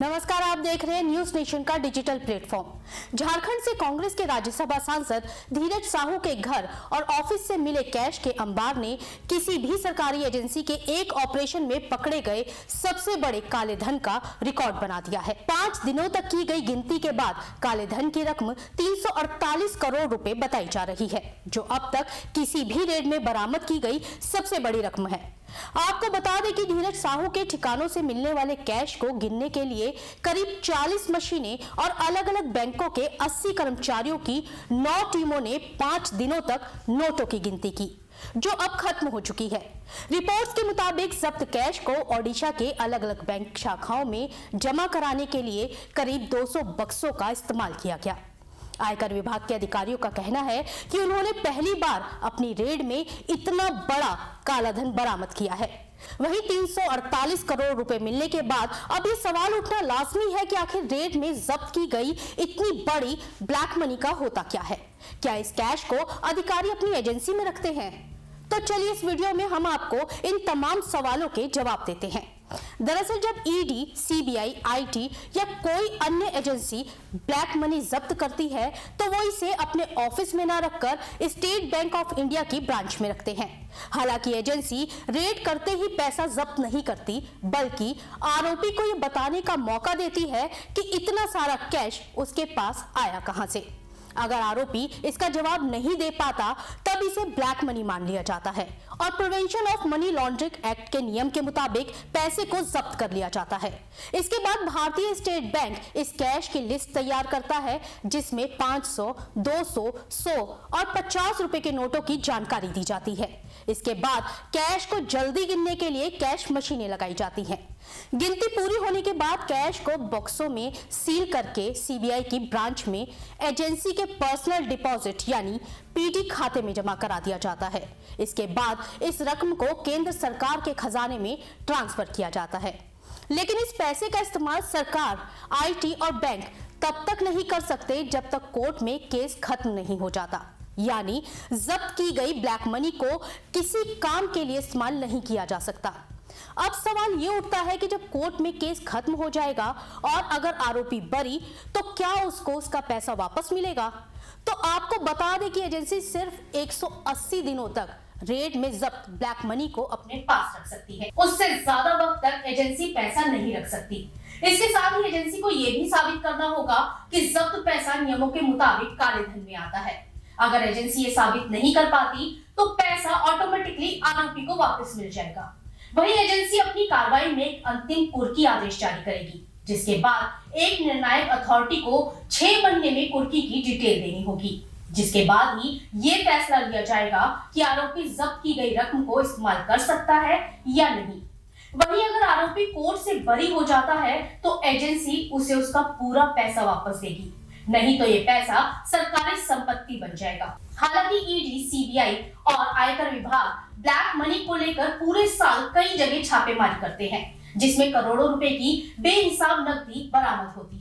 नमस्कार, आप देख रहे हैं न्यूज नेशन का डिजिटल प्लेटफॉर्म। झारखंड से कांग्रेस के राज्यसभा सांसद धीरज साहू के घर और ऑफिस से मिले कैश के अंबार ने किसी भी सरकारी एजेंसी के एक ऑपरेशन में पकड़े गए सबसे बड़े काले धन का रिकॉर्ड बना दिया है। 5 दिनों तक की गई गिनती के बाद काले धन की रकम 348 करोड़ रुपए बताई जा रही है, जो अब तक किसी भी रेड में बरामद की गई सबसे बड़ी रकम है। आपको बता दें कि धीरज साहू के ठिकानों से मिलने वाले कैश को गिनने के लिए करीब 40 मशीनें और अलग अलग बैंकों के 80 कर्मचारियों की 9 टीमों ने 5 दिनों तक नोटों की गिनती की, जो अब खत्म हो चुकी है। रिपोर्ट्स के मुताबिक जब्त कैश को ओडिशा के अलग अलग बैंक शाखाओं में जमा कराने के लिए करीब 200 बक्सों का इस्तेमाल किया गया। आयकर विभाग के अधिकारियों का कहना है कि उन्होंने पहली बार अपनी रेड में इतना बड़ा काला धन बरामद किया है। वहीं 348 करोड़ रुपए मिलने के बाद अब ये सवाल उठना लाजमी है कि आखिर रेड में जब्त की गई इतनी बड़ी ब्लैक मनी का होता क्या है। क्या इस कैश को अधिकारी अपनी एजेंसी में रखते हैं? तो चलिए इस वीडियो में हम आपको इन तमाम सवालों के जवाब देते हैं। दरअसल जब ईडी, सीबीआई, आईटी या कोई अन्य एजेंसी ब्लैक मनी जब्त करती है तो वो इसे अपने ऑफिस में न रखकर स्टेट बैंक ऑफ इंडिया की ब्रांच में रखते हैं। हालांकि एजेंसी रेड करते ही पैसा जब्त नहीं करती, बल्कि आरोपी को ये बताने का मौका देती है कि इतना सारा कैश उसके पास आया कहां से। अगर आरोपी इसका जवाब नहीं दे पाता तब इसे ब्लैक मनी मान लिया जाता है और prevention of money laundering act के नियम के मुताबिक पैसे को जब्त कर लिया जाता है। इसके बाद भारतीय स्टेट बैंक इस कैश की लिस्ट तैयार करता है, जिसमें 500, 200, 100 और 50 रुपए के नोटों की जानकारी दी जाती है। इसके बाद कैश को जल्दी गिनने के लिए कैश मशीनें लगाई जाती हैं। गिनती पूरी होने के बाद कैश को बॉक्सों में सील करके सीबीआई की ब्रांच में एजेंसी के पर्सनल डिपॉजिट यानी पीडी खाते में जमा करा दिया जाता है। इसके बाद इस रकम को केंद्र सरकार के खजाने में ट्रांसफर किया जाता है। लेकिन इस पैसे का इस्तेमाल सरकार, आईटी और बैंक तब तक नहीं कर सकते जब तक कोर्ट में केस खत्म नहीं हो जाता, यानी जब्त की गई ब्लैक मनी को किसी काम के लिए इस्तेमाल नहीं किया जा सकता। अब सवाल ये उठता है कि जब कोर्ट में केस खत्म हो जाएगा और अगर आरोपी बरी, तो क्या उसको उसका पैसा वापस मिलेगा? तो आपको बता दें कि एजेंसी सिर्फ 180 दिनों तक रेड में जब्त ब्लैक मनी को अपने पास रख सकती है। उससे ज्यादा वक्त तक एजेंसी पैसा नहीं रख सकती। इसके साथ ही एजेंसी को यह भी साबित करना होगा कि जब्त पैसा नियमों के मुताबिक काले धन में आता है। अगर एजेंसी ये साबित नहीं कर पाती तो पैसा ऑटोमेटिकली आरोपी को वापस मिल जाएगा। वहीं एजेंसी अपनी कार्रवाई में एक अंतिम कुर्की आदेश जारी करेगी, जिसके बाद एक निर्णायक अथॉरिटी को 6 महीने में कुर्की की डिटेल देनी होगी, जिसके बाद ही ये फैसला लिया जाएगा कि आरोपी जब्त की गई रकम को इस्तेमाल कर सकता है या नहीं। वहीं अगर आरोपी कोर्ट से बरी हो जाता है तो एजेंसी उसे उसका पूरा पैसा वापस देगी, नहीं तो ये पैसा सरकारी संपत्ति बन जाएगा। हालांकि ईडी, सीबीआई और आयकर विभाग ब्लैक मनी को लेकर पूरे साल कई जगह छापेमारी करते हैं, जिसमें करोड़ों रुपए की बेहिसाब नकदी बरामद होती है।